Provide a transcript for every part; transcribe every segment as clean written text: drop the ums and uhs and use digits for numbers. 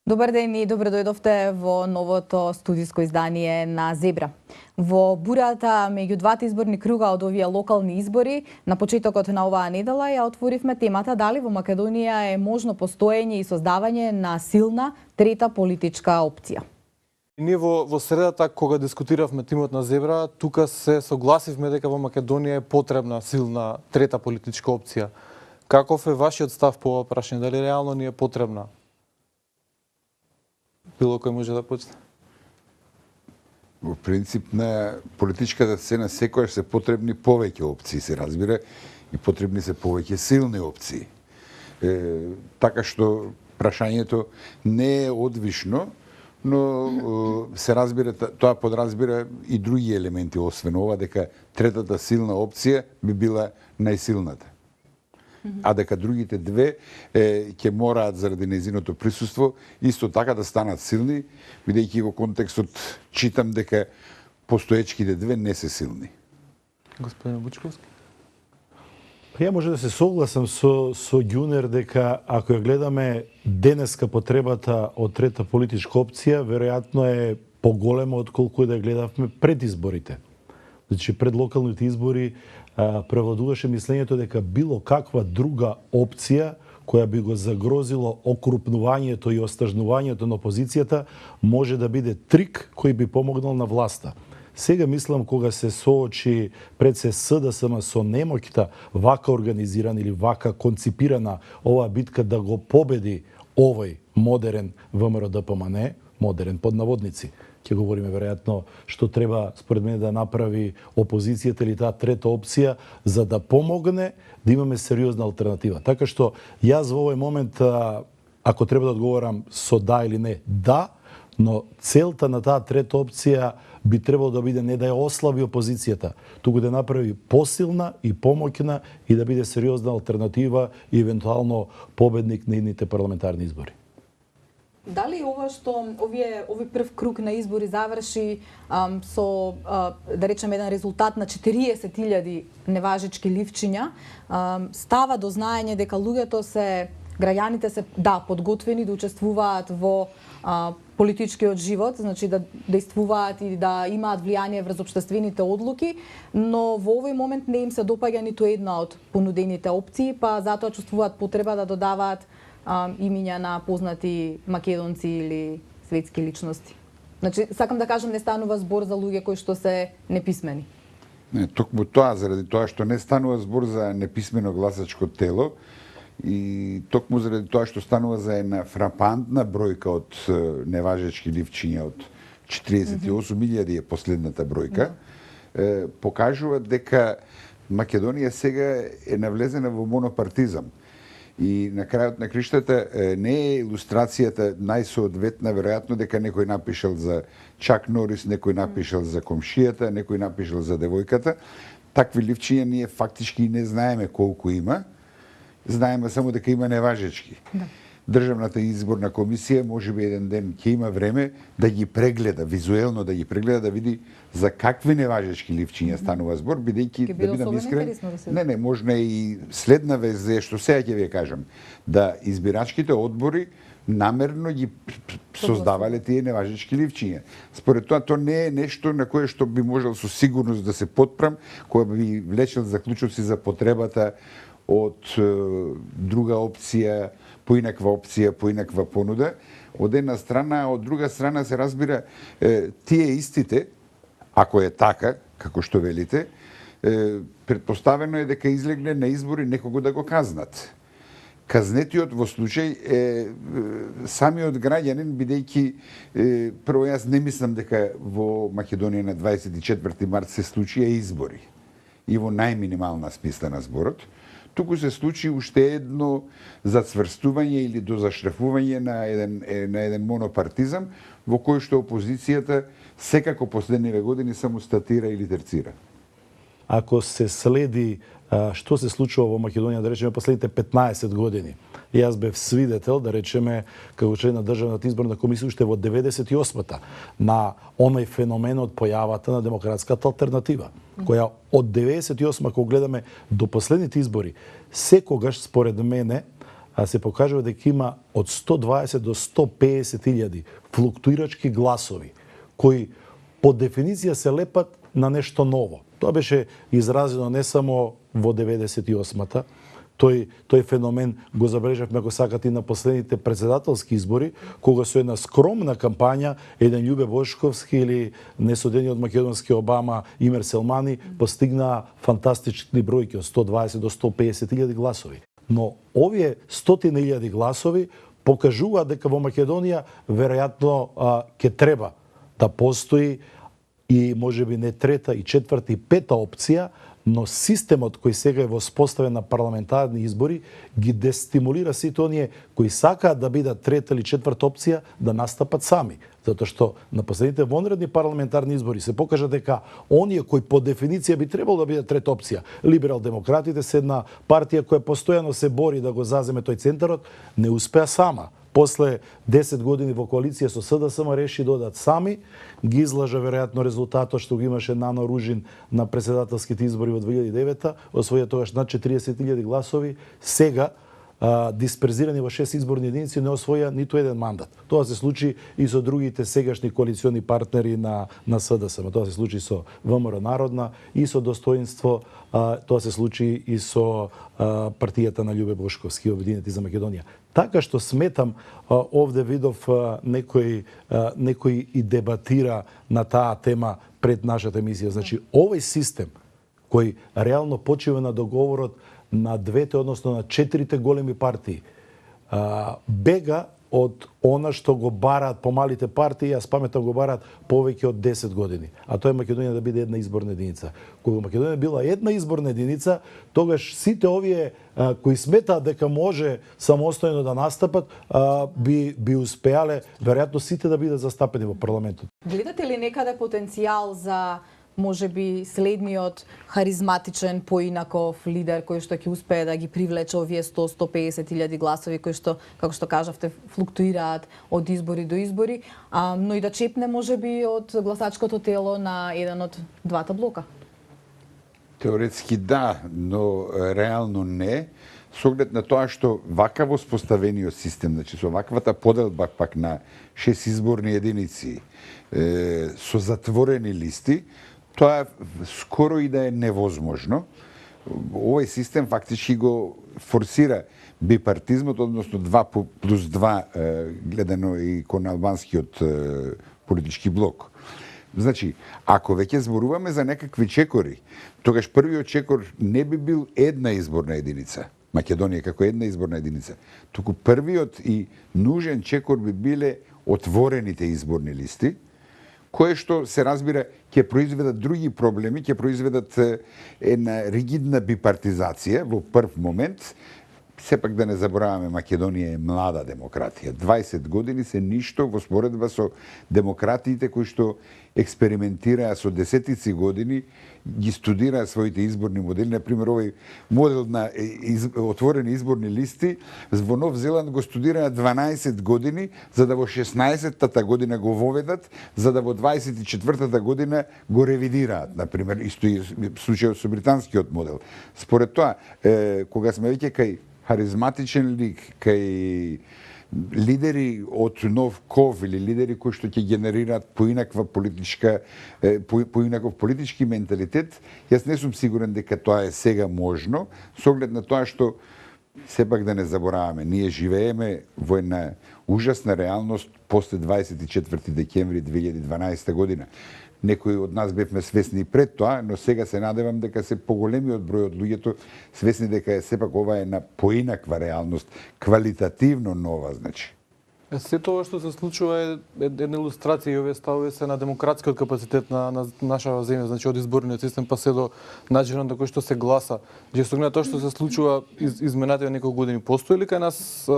Добар ден и добро дојдовте во новото студиско издание на Зебра. Во буреата меѓу двата изборни круга од овие локални избори, на почетокот на оваа недела ја отворивме темата дали во Македонија е можно постоење и создавање на силна трета политичка опција. Ние во средата, кога дискутиравме тимот на Зебра, тука се согласивме дека во Македонија е потребна силна трета политичка опција. Каков е вашиот став по ова прашање? Дали реално ни е потребна? Било кој може да почне? Во принцип на политичката сцена секојаш се потребни повеќе опции, се разбира, и потребни се повеќе силни опции. Така што прашањето не е одвишно, но се разбира, тоа подразбира и други елементи, освен ова, дека третата силна опција би била најсилната. А дека другите две ќе мораат заради незиното присуство исто така да станат силни, бидејќи во контекстот читам дека постоечките две не се силни. Господин Бучковски? Ја може да се согласам со Ѓунер дека ако ја гледаме денеска потребата од трета политичка опција, веројатно е поголема отколку да ја гледавме пред изборите. Значи пред локалните избори превладуваше мислењето дека било каква друга опција која би го загрозило окрупнувањето и остажнувањето на опозицијата може да биде трик кој би помогнал на власта. Сега мислам кога се соочи пред се СДСМ со немоќта вака организирана или вака конципирана оваа битка да го победи овој модерен ВМРО-ДПМН, модерен под наводници. Ќе говориме веројатно што треба според мене да направи опозицијата или таа трета опција за да помогне да имаме сериозна алтернатива. Така што јас во овој момент ако треба да одговорам со да или не, да, но целта на таа трета опција би требало да биде не да ја ослаби опозицијата, туку да направи посилна и помоќна и да биде сериозна алтернатива и евентуално победник на идните парламентарни избори. Дали ова што овој прв круг на избори заврши со да речеме еден резултат на 40.000 неважечки ливчиња, става до знаење дека луѓето граѓаните се подготвени да учествуваат во политичкиот живот, значи да действуваат и да имаат влијание врз општествените одлуки, но во овој момент не им се допаѓа ниту една од понудените опции, па затоа чувствуваат потреба да додаваат имиња на познати македонци или светски личности. Значи, сакам да кажам, не станува збор за луѓе кои што се неписмени. Не, токму тоа, заради тоа што не станува збор за неписмено гласачко тело и токму заради тоа што станува за една фрапантна бројка од неважечки ливчиња од 48.000 е последната бројка, покажува дека Македонија сега е навлезена во монопартизам. И на крајот на криштата не е илустрацијата најсоодветна, веројатно дека некој напишал за Чак Норис, некој напишал за комшијата, некој напишал за девојката. Такви ливчиња ние фактички не знаеме колку има. Знаеме само дека има неважечки. Да. Државната изборна комисија можеби еден ден ќе има време да ги прегледа, визуелно да ги прегледа, да види за какви неважечки ливчиња станува збор, бидејќи да бидам искрен, не, можна и следна везе, што сега ќе ви кажам, да избирачките одбори намерно ги создавале тие неважечки ливчиња. Според тоа, тоа не е нешто на кое што би можел со сигурност да се потпрам, која би влечел заклучоци за потребата од друга опција, поинаква опција, поинаква понуда, од една страна, а од друга страна се разбира тие истите, ако е така, како што велите, предпоставено е дека излегне на избори некого да го казнат. Казнетиот во случај е самиот граѓанин, бидејќи прво јас не мислам дека во Македонија на 24 март се случија избори и во најминимална смисла на зборот, туку се случи уште едно зацврстување или дозаштрафување на еден монопартизам во кој што опозицијата секако последниве години само статира или терцира. Ако се следи што се случува во Македонија, да речеме, последните 15 години. Јас бев свидетел, да речеме, како член на Државната изборна комисија уште во 98-та на оној феномен од појавата на демократската алтернатива, која од 98-та, кога гледаме до последните избори, секогаш, според мене, се покажува дека има од 120 до 150 илјади флуктуирачки гласови, кои по дефиниција се лепат на нешто ново. Тоа беше изразено не само во 98-та, тој феномен го забележавме, ако сакате, и на последните председателски избори, кога со една скромна кампања еден Љубе Бошковски или несодениот македонски Обама Имер Селмани постигнаа фантастични бројки од 120 до 150 илјади гласови. Но овие стотини илјади гласови покажуваат дека во Македонија веројатно ќе треба да постои и можеби не трета и четврта и пета опција, но системот кој сега е воспоставен на парламентарни избори ги дестимулира сите оние кои сакаат да бидат трета или четврта опција да настапат сами. Затоа што на последните вонредни парламентарни избори се покажа дека оние кои по дефиниција би требало да бидат трета опција, либерал-демократите се една партија која постојано се бори да го заземе тој центарот, не успеа сама. После 10 години во коалиција со СДСМ реши да одат сами, ги излажа веројатно резултатот што го имаше Нано Ружин на председателските избори во 2009-та, освоја тогаш над 40.000 гласови, сега дисперзирани во 6 изборни единици не освоја ниту еден мандат. Тоа се случи и со другите сегашни коалициони партнери на СДСМ. Тоа се случи со ВМРО Народна и со Достоинство, тоа се случи и со партијата на Љубе Бошковски, Обединети за Македонија. Така што сметам, овде видов некој и дебатира на таа тема пред нашата емисија. Значи, овој систем кој реално почива на договорот на двете, односно на 4 големи партии, бега од она што го бараат помалите партии, јас паметам го бараат повеќе од 10 години. А тоа е Македонија да биде една изборна единица. Кога Македонија била една изборна единица, тогаш сите овие кои сметаат дека може самостојно да настапат, би успеале веројатно сите да бидат застапени во парламентот. Гледате ли некаде потенцијал за можеби следниот харизматичен, поинаков лидер кој што ќе успее да ги привлече овие 100-150 илјади гласови кои што, како што кажавте, флуктуираат од избори до избори, но и да чепне можеби од гласачкото тело на еден од двата блока? Теоретски да, но реално не. Со оглед на тоа што вака воспоставениот систем, значи со ваквата поделба пак на 6 изборни единици, со затворени листи, тоа скоро и да е невозможно. Овој систем фактички го форсира бипартизмот, односно 2+2 гледано и кон албанскиот политички блок. Значи, ако веќе зборуваме за некакви чекори, тогаш првиот чекор не би бил една изборна единица, Македонија како една изборна единица, туку првиот и нужен чекор би биле отворените изборни листи, кое што се разбира ќе произведат други проблеми, ќе произведат една ригидна бипартизација во прв момент. Сепак да не забораваме, Македонија е млада демократија. 20 години се ништо во споредба со демократиите кои што експериментираа со десетици години, ги студираа своите изборни модели. Например, овој модел на отворени изборни листи во Нов Зеланд го студираа 12 години, за да во 16-та година го воведат, за да во 24-та година го ревидираат. Например, исто и случајот со британскиот модел. Според тоа, кога сме веќе кај харизматичен лик, кај лидери од нов ков или лидери кои што ќе генерираат поинаков политички менталитет, јас не сум сигурен дека тоа е сега можно, со оглед на тоа што сепак да не забораваме, ние живееме во една ужасна реалност после 24 декември 2012 година. Некои од нас бевме свесни пред тоа, но сега се надевам дека се поголемиот број од луѓето свесни дека е сепак ова една поинаква реалност, квалитативно нова, значи. Се тоа што се случува е една илустрација и овие ставови се на демократскиот капацитет на нашава земја, значи од изборниот систем па се до начинот на кој што се гласа. Жестокно тоа што се случува изминатите неколку години, постои ли кај нас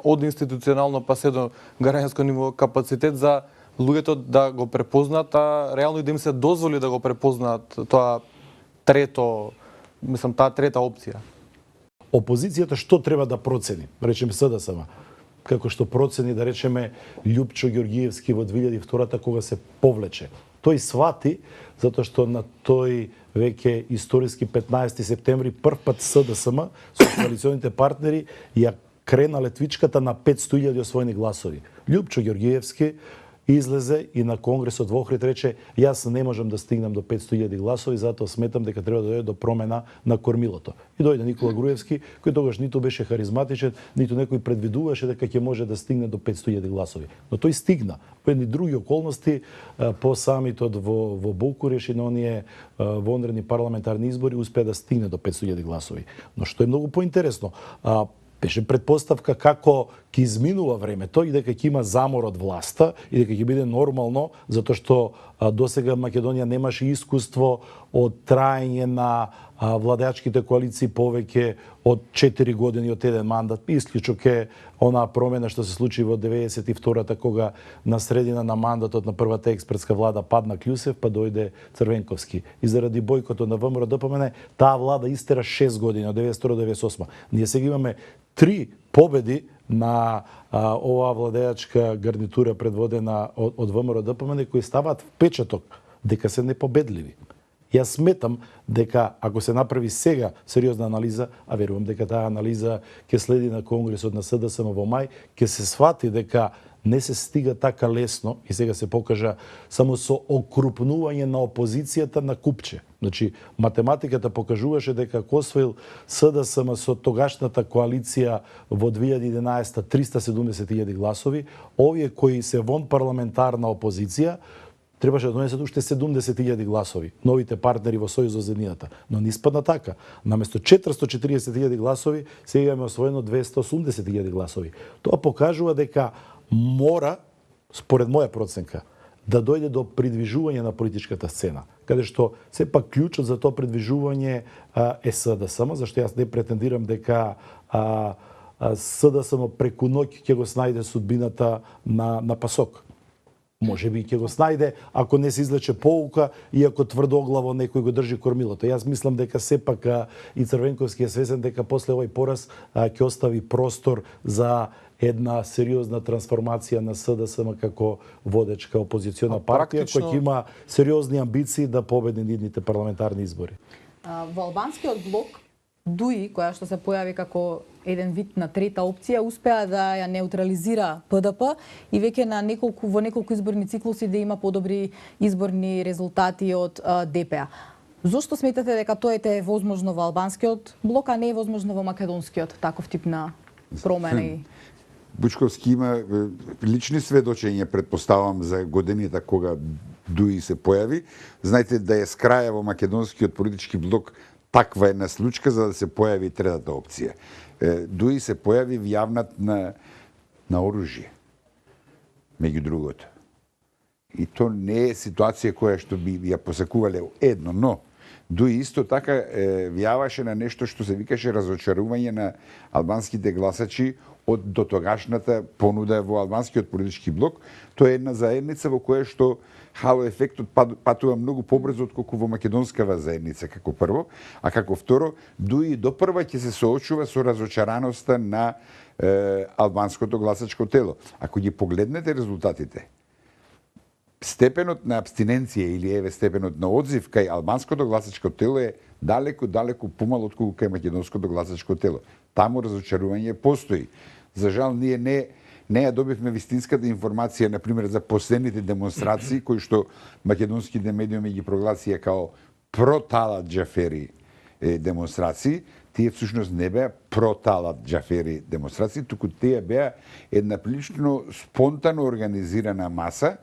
од институционално па се до граѓанско ниво капацитет за луѓето да го препознаат, а реално и да им се дозволи да го препознаат таа трета опција? Опозицијата што треба да процени? Речеме СДСМ. Како што процени, да речеме, Љупчо Ѓоргиевски во 2002-та кога се повлече. Тој свати, затоа што на тој веќе историски 15 септември прв пат СДСМ со коалиционите партнери ја крена летвичката на 500.000 освоени гласови. Љупчо Ѓоргиевски излезе и на Конгресот во Охрид рече јас не можам да стигнам до 500.000 гласови, затоа сметам дека треба да дојде до промена на кормилото. И дојде Никола Груевски, кој тогаш ниту беше харизматичен, ниту некој предвидуваше дека ќе може да стигне до 500.000 гласови. Но тој стигна. По едни други околности, по самитот во Букуреш и на оние вонредни парламентарни избори успеа да стигне до 500.000 гласови. Но што е многу поинтересно, беше предпоставка како ќе изминува времето и дека ќе има замор од власта и дека ќе биде нормално, затоа што досега Македонија немаше искуство од траење на владеачките коалиции повеќе од 4 години од еден мандат. Исклучок е онаа промена што се случи во 92-та, кога на средина на мандатот на првата експертска влада падна Клјусев, па дојде Црвенковски. И заради бојкотот на ВМРО-ДПМН, таа влада истера 6 години, од 92 до 98. Ние сега имаме 3 победи на оваа владеачка гарнитура предводена од ВМРО-ДПМН, кои ставаат впечаток дека се непобедливи. Јас сметам дека ако се направи сега сериозна анализа, а верувам дека таа анализа ќе следи на Конгресот на СДСМ во мај, ќе се свати дека не се стига така лесно и сега се покажа само со окрупнување на опозицијата на купче. Значи, математиката покажуваше дека ако освоил СДСМ со тогашната коалиција во 2011 370.000 гласови, овие кои се вон парламентарна опозиција требаше да донесат уште 70.000 гласови, новите партнери во Сојуз за зеднината. Но не испадна така. Наместо 440.000 гласови, сега имаме освоено 280.000 гласови. Тоа покажува дека мора, според моја проценка, да дојде до придвижување на политичката сцена, каде што сепак клучот за тоа придвижување е СДСМ, зашто јас не претендирам дека СДСМ преку ноќ ќе го снајде судбината на ПАСОК. Може би ќе го снајде ако не се излече поука и ако тврдоглаво некој го држи кормилото. Јас мислам дека сепак и Црвенковски е свесен дека после овој пораз ќе остави простор за една сериозна трансформација на СДСМ како водечка опозициона партија, која ќе има сериозни амбиции да победи нидните парламентарни избори. Во албанскиот блок ДУИ, која што се појави како еден вид на трета опција, успеа да ја неутрализира ПДП и веќе во неколку изборни циклуси да има подобри изборни резултати од ДПА. Зошто сметате дека тоа е возможно во албанскиот блок, а не е возможно во македонскиот таков тип на промени? Бучковски има лични сведочења, предпоставам, за годините кога ДУИ се појави. Знаете да е скраја во македонскиот политички блок таква една случка за да се појави третата опција. ДУИ се појави јавнат на оружје, меѓу другото. И то не е ситуација која што би ја посакувале едно, но ДУИ исто така вјаваше на нешто што се викаше разочарување на албанските гласачи од дотогашната понуда во албанскиот политички блок. Тоа е една заедница во која што хало ефектот патува многу побрзо отколку во македонскава заедница, како прво, а како второ, ДУИ допрва ќе се соочува со разочараноста на албанското гласачко тело. Ако ги погледнете резултатите, степенот на абстиненција или степенот на одзив кај албанското гласачко тело е далеку помал отколку кај македонското гласачко тело. Таму разочарување постои. За жал, ние не ја добивме вистинската информација, например, за последните демонстрации, кои што македонските медиуми ги прогласија као про-Талат Џафери демонстрации. Тие всушност не беа про-Талат Џафери демонстрации, туку тие беа една прилично спонтано организирана маса,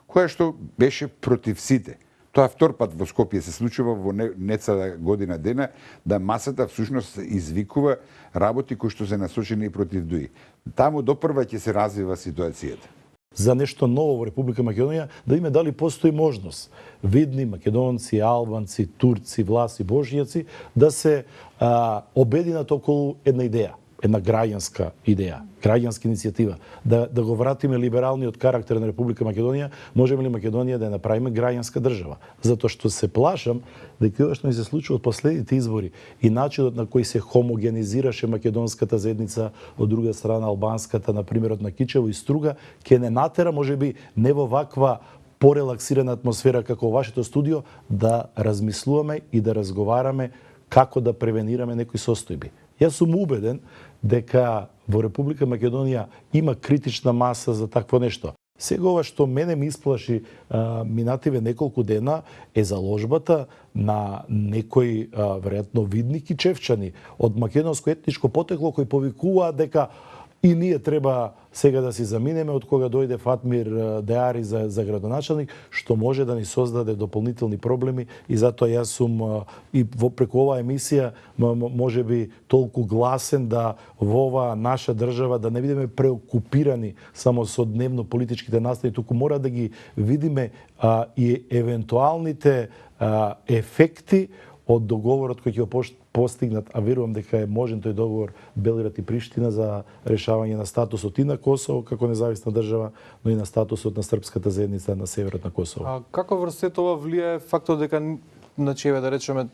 која што беше против сите. Тоа втор пат во Скопје се случува во нецела година дена, да масата всушност извикува работи кои што се насочени против ДУИ. Таму допрва ќе се развива ситуацијата. За нешто ново во Република Македонија, да име дали постои можност видни македонци, албанци, турци, власи, божјаци да се обединат околу една идеја, една граѓанска идеја, граѓанска иницијатива, да го вратиме либералниот карактер на Република Македонија, можеме ли Македонија да ја направиме граѓанска држава? Затоа што се плашам дека ова што ни се случува од последните избори и начинот на кој се хомогенизираше македонската заедница, од друга страна албанската, на примерот на Кичево и Струга, ќе не натера можеби не во ваква порелаксирана атмосфера како вашето студио да размислуваме и да разговараме како да превенираме некои состојби. Јас сум убеден дека во Република Македонија има критична маса за такво нешто. Сега ова што мене ми исплаши минативе неколку дена е заложбата на некои веројатно видни кичевчани од македонско етничко потекло кои повикуваат дека и ние треба сега да си заминеме од кога дојде Фатмир Деари за градоначалник, што може да ни создаде дополнителни проблеми и затоа јас сум и преку оваа емисија може би толку гласен да во оваа наша држава да не бидеме преокупирани само со дневно политичките настави, туку мора да ги видиме и евентуалните ефекти од договорот кој ќе го постигнат, а верувам дека е можен тој договор Белград и Приштина за решавање на статусот и на Косово како независна држава, но и на статусот на српската заедница на северот на Косово. А како врз сето ова влијае фактот дека значи еве да речеме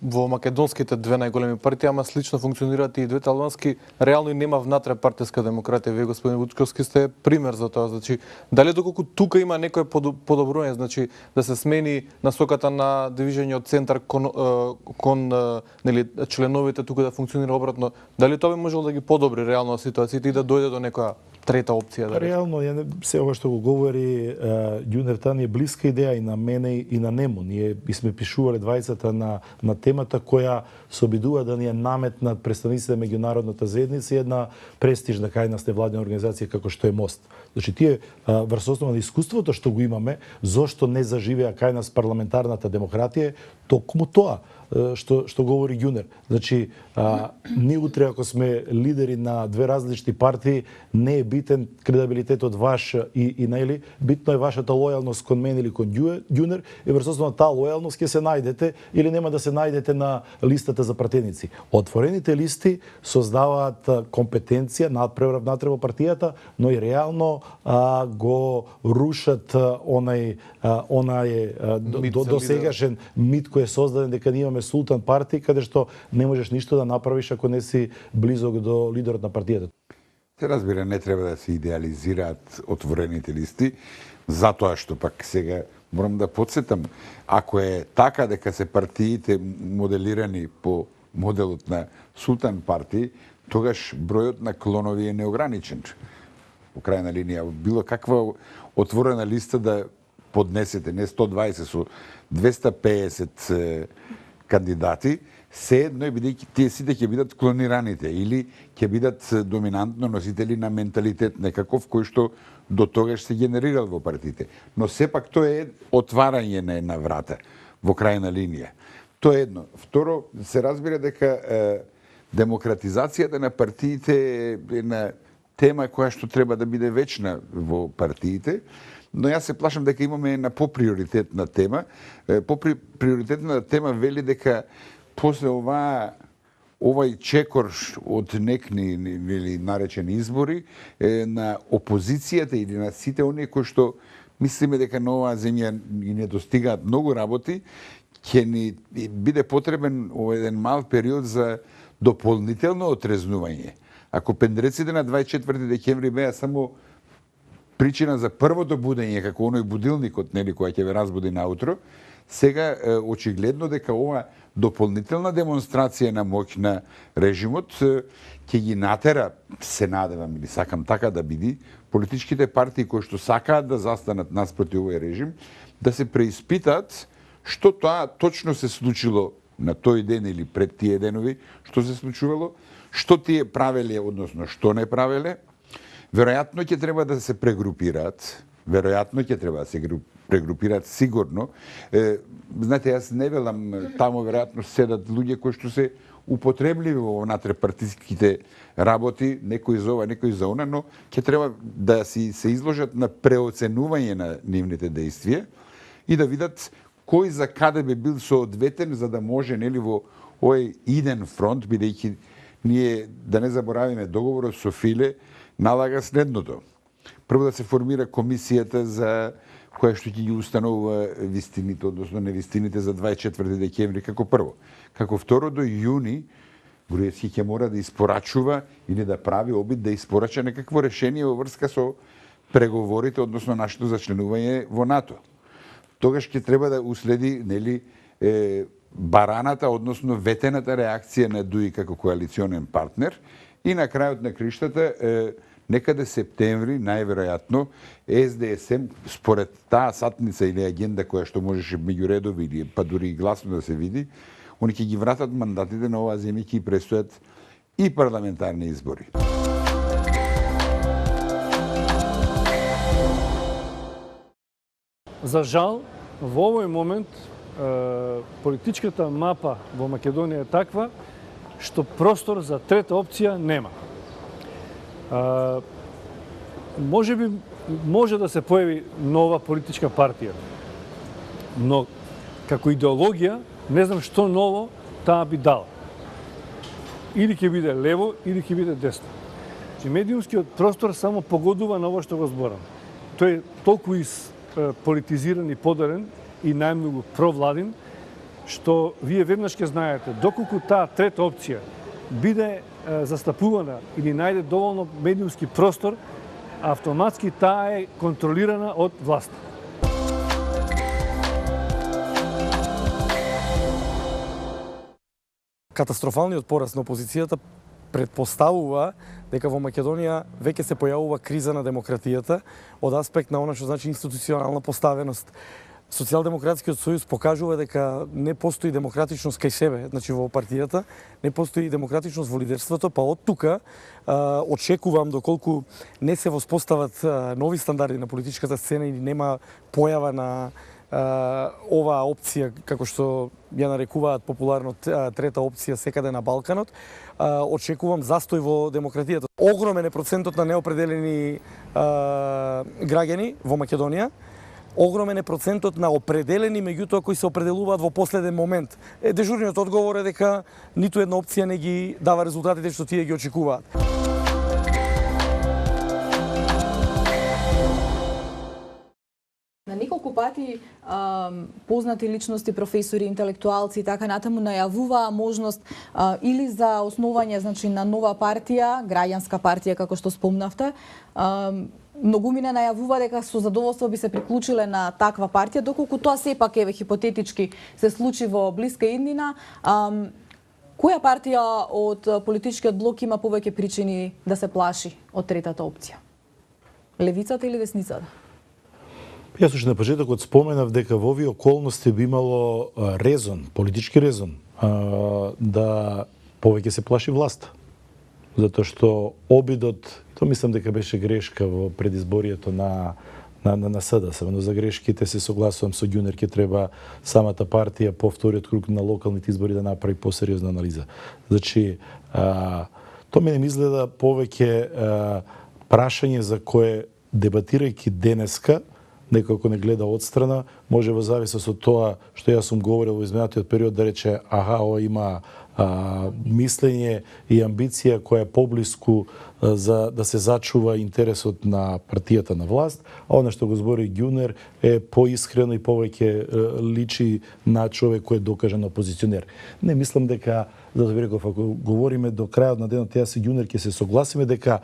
во македонските две најголеми партии, ама слично функционираат и двете албански, реално и нема внатре партиска демократија. Вие, господин Вучковски, сте пример за тоа. Значи, дали доколку тука има некое подобрување, значи да се смени насоката на движење од центар кон нели членовите тука да функционира обратно, дали тоа би можело да ги подобри реално ситуацијата и да дојде до некоја трета опција? Да реално, се ова што го говори Ѓунер Тани е блиска идеја и на мене и на нему. Ние сме пишувале двајцата на темата која се обидува да ни е наметнат представниците на меѓународната заедница и една престижна кај нас невладина организација како што е МОСТ. Значи тие врз основа на искуството што го имаме, зошто не заживеа кај нас парламентарната демократија, токму тоа што говори Ѓунер. Значи, ние утре ако сме лидери на две различни партии, не е битен кредибилитетот ваш и најли, битно е вашата лојалност кон мене или кон Ѓунер и врз основа на таа лојалност ќе се најдете или нема да се најдете на листата за пратеници. Отворените листи создаваат компетенција, надпревар внатре во партијата, но и реално го рушат онај досегашен мит кој е создаден дека ние имаме султан партии каде што не можеш ништо да направиш ако не си близок до лидерот на партијата. Се разбира, не треба да се идеализираат отворените листи, затоа што пак сега морам да подсетам, ако е така дека се партиите моделирани по моделот на султан партии, тогаш бројот на клонови е неограничен. Во крајна линија, било каква отворена листа да поднесете, не 120, со 250 кандидати, се едно е бидејќи тие сите ќе бидат клонираните или ќе бидат доминантно носители на менталитет некаков кој што до тогаш се генерирал во партиите. Но сепак тоа е отварање на една врата во крајна линија. Тоа е едно. Второ, се разбира дека демократизацијата на партиите е една тема која што треба да биде вечна во партиите, но јас се плашам дека имаме една поприоритетна тема. Поприоритетна тема вели дека после овај чекор од некни или наречени избори на опозицијата или на сите оние кои што мислиме дека на оваа земја и не достигаат многу работи, ќе ни биде потребен еден мал период за дополнително отрезнување. Ако пендреците на 24 декември беа само причина за првото будење, како оној будилникот, нели, која ќе ве разбуди наутро, сега очигледно дека ова дополнителна демонстрација на моќ на режимот ќе ги натера, се надевам или сакам така да биде, политичките партии кои што сакаат да застанат наспроти овој режим, да се преиспитаат што тоа точно се случило на тој ден или пред тие денови, што се случувало, што тие правеле, односно што не правеле. Веројатно ќе треба да се прегрупираат, сигурно. Знаете, јас не велам, таму веројатно седат луѓе кои што се употребливи во внатре партиските работи, некои за ова, некои за она, но ќе треба да се изложат на преоценување на нивните действија и да видат кој за каде би бил соодветен за да може, нели, во овој иден фронт, бидејќи ние, да не заборавиме, договорот со Филе налага следното. Прво да се формира комисијата за која што ќе ги установува вистините, односно невистините за 24 декември како прво. Како второ, до јуни Груевски ќе мора да испорачува или да прави обид да испорача некакво решение во врска со преговорите, односно нашето зачленување во НАТО. Тогаш ќе треба да уследи, нели, бараната, односно ветената реакција на ДУИ како коалиционен партнер И на крајот на криштата, некаде септември, најверојатно, СДСМ, според таа сатница или агенда која што можеше меѓу редови или па дури и гласно да се види, они ќе ги вратат мандатите на оваа земја, ќе престојат и парламентарни избори. За жал, во овој момент политичката мапа во Македонија е таква што простор за трета опција нема. Може да се појави нова политичка партија, но како идеологија не знам што ново таа би дала. Или ќе биде лево, или ќе биде десно. Медиумскиот простор само погодува на ова што го зборам. Тој е толку политизиран и подарен и најмногу провладин, што вие веднаш ќе знаете, доколку таа трета опција биде застапувана или најде доволно медиумски простор, автоматски таа е контролирана од власт. Катастрофалниот пораст на опозицијата предпоставува дека во Македонија веќе се појавува криза на демократијата од аспект на она што значи институционална поставеност. Социјалдемократскиот сојуз покажува дека не постои демократичност кај себе, значи во партијата, не постои демократичност во лидерството, па од тука очекувам доколку не се воспостават нови стандарди на политичката сцена или нема појава на оваа опција, како што ја нарекуваат популарно трета опција секаде на Балканот, очекувам застој во демократијата. Огромен е процентот на неопределени граѓани во Македонија, огромен е процентот на определени, меѓутоа кои се определуваат во последен момент. Дежурниот одговор е дека ниту една опција не ги дава резултатите што тие ги очекуваат. На неколку пати познати личности, професори, интелектуалци и така натаму најавуваа можност или за основање, значи, на нова партија, граѓанска партија како што спомнавте. Многумина најавува дека со задоволство би се приклучиле на таква партија, доколку тоа сепак еве хипотетички се случи во блиска иднина. Која партија од политичкиот блок има повеќе причини да се плаши од третата опција? Левицата или десницата? Јас уште на почетокот споменав дека во овие околности би имало резон, политички резон, да повеќе се плаши власта. Затоа што обидот, тоа мислам дека беше грешка во предизборието на СДСМ, но за грешките се согласувам со Ѓунер, ќе треба самата партија по вториот круг на локалните избори да направи посериозна анализа. Значи, тоа мене ми изгледа повеќе прашање за кое, дебатирајќи денеска, некој ако не гледа одстрана, може во зависност од тоа што јас сум говорил во изминатиот период да рече, ова има мислење и амбиција која е поблиску за да се зачува интересот на партијата на власт, а она што го збори Ѓунер е поискрено и повеќе личи на човек кој е докажан опозиционер. Не мислам дека, затоа ви реков, ако говориме до крајот на денот, јас и Ѓунер ќе се согласиме дека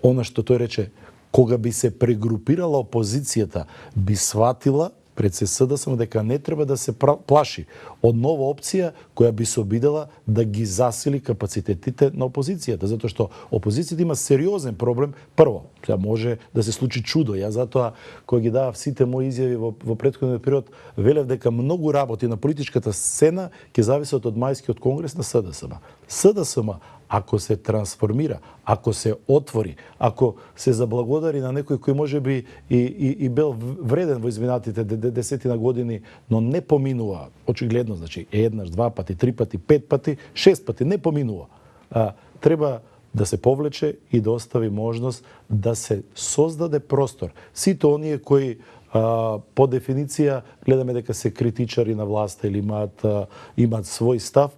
она што тој рече, кога би се прегрупирала опозицијата, би сватила пред се СДСМ дека не треба да се плаши од нова опција која би се обидела да ги засили капацитетите на опозицијата, затоа што опозицијата има сериозен проблем. Прво, сега може да се случи чудо. Ја затоа кога ги давав сите мои изјави во претходниот период, велев дека многу работи на политичката сцена ќе зависат од мајскиот конгрес на СДСМ. СДСМ ако се трансформира, ако се отвори, ако се заблагодари на некој кој може би и бил вреден во изминатите десетина години, но не поминува, очигледно, значи, еднаш, два пати, три пати, пет пати, шест пати, не поминува. Треба да се повлече и да остави можност да се создаде простор. Сите оние кои по дефиниција гледаме дека се критичари на власта или имаат свој став,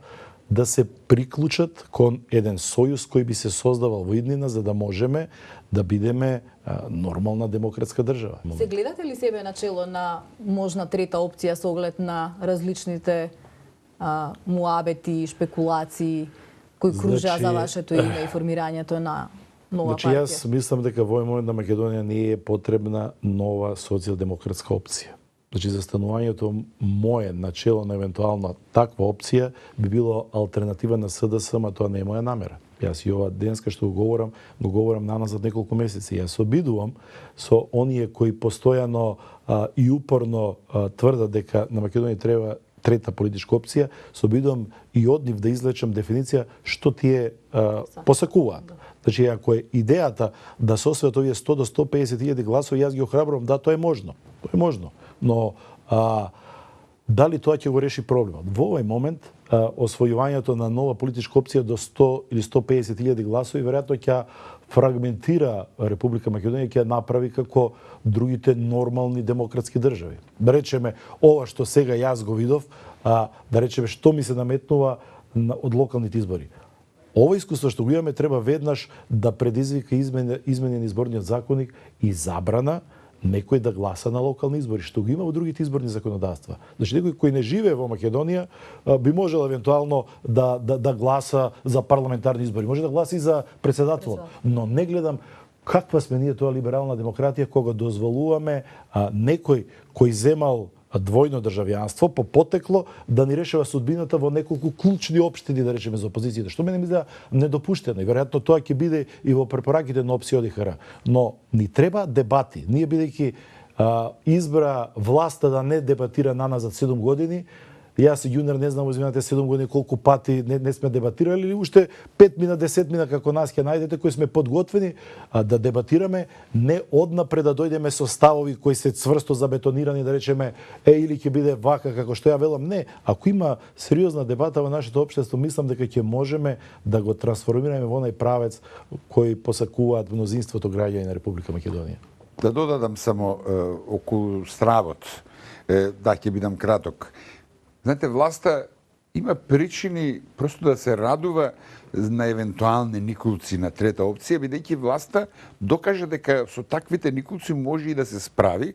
да се приклучат кон еден сојуз кој би се создавал во иднина за да можеме да бидеме нормална демократска држава. Се гледате ли себе начело на можна трета опција со оглед на различните муабети, шпекулации кои кружа за вашето име и формирањето на нова партија? Јас мислам дека во овој момент на Македонија не е потребна нова социјалдемократска опција. Значи, застанувањето мое начело на евентуална таква опција би било алтернатива на СДСМ, а тоа не е моја намера. Јас и ова денеска што го говорам наназад неколку месеци. Јас се обидувам со оние кои постојано и упорно тврдат дека на Македонија треба трета политичка опција, се обидувам и од нив да извлечам дефиниција што тие посакуваат. Значи, ако е идејата да се освојат овие 100 до 150 илјади гласови, јас ги охрабрувам, да, тоа е можно. Тоа е можно. Но дали тоа ќе го реши проблемот? Во овој момент освојувањето на нова политичка опција до 100 или 150 илјади гласови веројатно ќе фрагментира Република Македонија, ќе направи како другите нормални демократски држави. Да речеме, ова што сега јас го видов, да речеме што ми се наметнува од локалните избори. Ова искуство што го имаме треба веднаш да предизвика изменен изборниот законник и забрана некој да гласа на локални избори, што го има во другите изборни законодавства. Значи, некој кој не живее во Македонија би можел евентуално да гласа за парламентарни избори, може да гласа и за председател, но не гледам каква сме ние тоа либерална демократија кога дозволуваме некој кој земал двојно државјанство по потекло да ни решава судбината во неколку клучни општини, да речеме, за опозицијата, што мене ми изгледа недопуштено и веројатно тоа ќе биде и во препораките на опција ОДХР. Но ни треба дебати. Ние бидејќи избра власта да не дебатира наназад 7 години, јас и јунер не знам во изминатите 7 години колку пати не сме дебатирали, или уште 5 мина, 10 мина како нас ќе најдете кои сме подготвени да дебатираме, не однапред да дојдеме со ставови кои се цврсто забетонирани, да речеме или ќе биде вака како што ја велам. Не, ако има сериозна дебата во нашето општество, мислам дека ќе можеме да го трансформираме во онај правец кој посакуваат мнозинството граѓани на Република Македонија. Да додадам само околу стравот, да ќе бидам краток. Знаете, власта има причини просто да се радува на евентуални никулци на трета опција, бидејќи власта докажа дека со таквите никулци може и да се справи.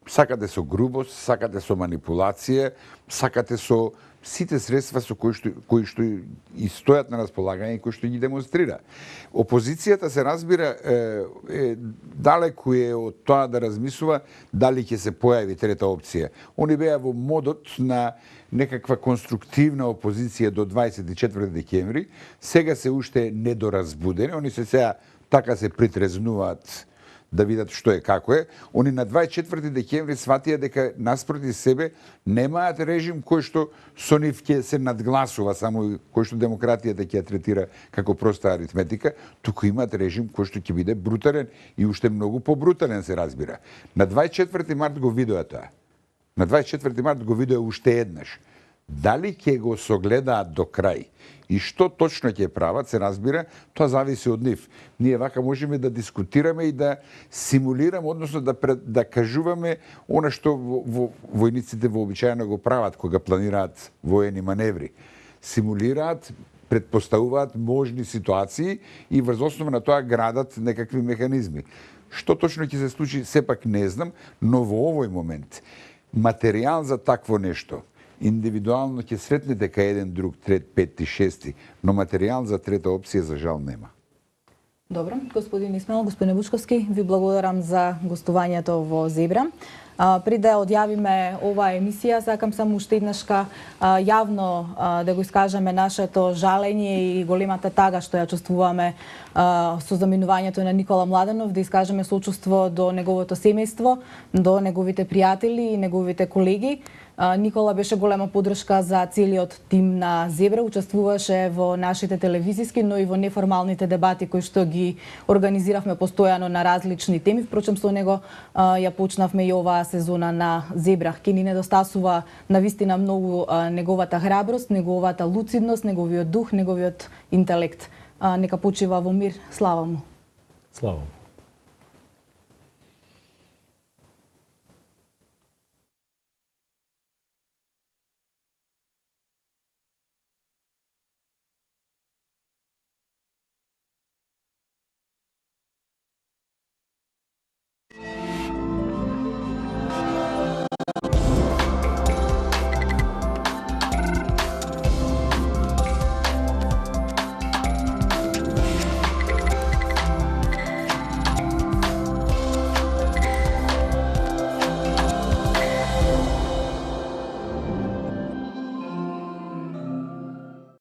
Сакате со грубост, сакате со манипулација, сакате со сите средства со кои што и стојат на располагање и кои што ги демонстрира. Опозицијата, се разбира, далеку е од тоа да размислува дали ќе се појави трета опција. Они беа во модот на некаква конструктивна опозиција до 24 декември, сега се уште недоразбудени, они се сега така се притрезнуваат да видат што е како е. Они на 24 декември сватија дека наспроти себе немаат режим кој што со нив ќе се надгласува, само кој што демократијата ќе ја третира како проста аритметика, туку имаат режим кој што ќе биде брутален и уште многу побрутален, се разбира. На 24 март го видоа тоа. На 24 март го видоа уште еднаш. Дали ќе го согледаат до крај и што точно ќе прават, се разбира, тоа зависи од нив. Ние вака можеме да дискутираме и да симулираме, односно да кажуваме она што војниците вообичаено го прават кога планираат воени маневри. Симулираат, предпоставуваат можни ситуации и врз основа на тоа градат некакви механизми. Што точно ќе се случи, сепак не знам, но во овој момент материјал за такво нешто индивидуално ќе сретне дека еден, друг, трет, петти, шести, но материјал за трета опција за жал нема. Добро, господин Исмаил, господин Вучковски, ви благодарам за гостувањето во Зебра. Пред да одјавиме оваа емисија, сакам само уште еднашка јавно да го искажеме нашето жалење и големата тага што ја чувствуваме со заминувањето на Никола Младенов, да искажеме сочувство до неговото семејство, до неговите пријатели и неговите колеги. Никола беше голема поддршка за целиот тим на Зебра, учествуваше во нашите телевизиски, но и во неформалните дебати кои што ги организиравме постојано на различни теми. Впрочем, со него ја почнавме и оваа сезона на Зебра. Ке ни недостасува навистина многу неговата храброст, неговата луцидност, неговиот дух, неговиот интелект. Нека почива во мир. Слава му. Слава му.